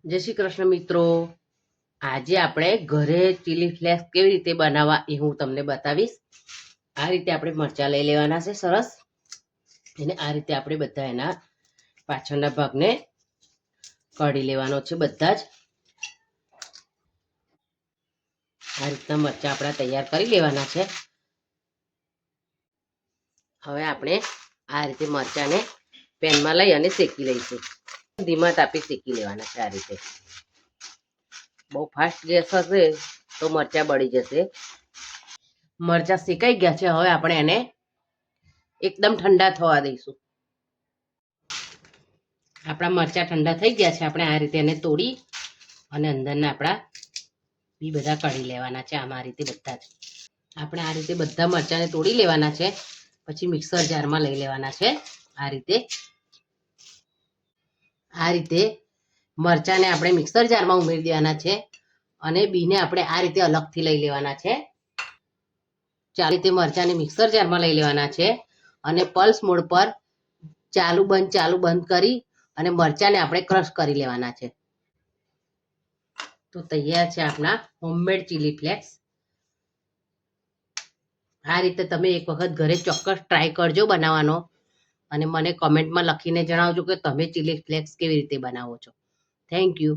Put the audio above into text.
જય શ્રી કૃષ્ણ મિત્રો, આજે આપણે ઘરે ચીલી ફ્લેક્સ કેવી રીતે બનાવવા એ હું તમને બતાવીશ। આ રીતે આપણે મરચાં લઈ લેવાના છે સરસ, અને આ રીતે આપણે બધા એના પાછળના ભાગને કાઢી લેવાનો છે। બધા જ આ રીતના મરચાં આપણા તૈયાર કરી લેવાના છે। હવે આપણે આ રીતે મરચાંને પેનમાં લઈ અને શેકી લઈશું। ધીમા તાપે શેકી લેવાના છે। આ રીતે બહુ ફાસ્ટ ગેસ હશે તો મરચાં બળી જશે। મરચાં શેકાઈ ગયા છે, હવે આપણે એને એકદમ ઠંડા થવા દઈશું। આપણા મરચાં ઠંડા થઈ ગયા છે, આપણે આ રીતે એને તોડી અને અંદરના આપણા બી બધા કાઢી લેવાના છે। આમાં આ રીતે બધા જ આપણે આ રીતે બધા મરચાંને તોડી લેવાના છે, પછી મિક્સર જારમાં લઈ લેવાના છે। આ રીતે મરચાંને આપણે મિક્સર જારમાં ઉમેરી દેવાના છે, અને બીને આપણે આ રીતે અલગથી લઈ લેવાના છે। આ રીતે મરચાંને મિક્સર જારમાં લઈ લેવાના છે, અને પલ્સ મોડ પર ચાલુ બંધ કરી અને મરચાંને આપણે ક્રશ કરી લેવાના છે। તો તૈયાર છે આપણા હોમમેડ ચીલી ફ્લેક્સ। આ રીતે તમે એક વખત ઘરે ચોક્કસ ટ્રાય કરજો બનાવવાનો, અને મને કોમેન્ટમાં લખીને જણાવજો કે તમે ચીલી ફ્લેક્સ કેવી રીતે બનાવો છો। Thank you.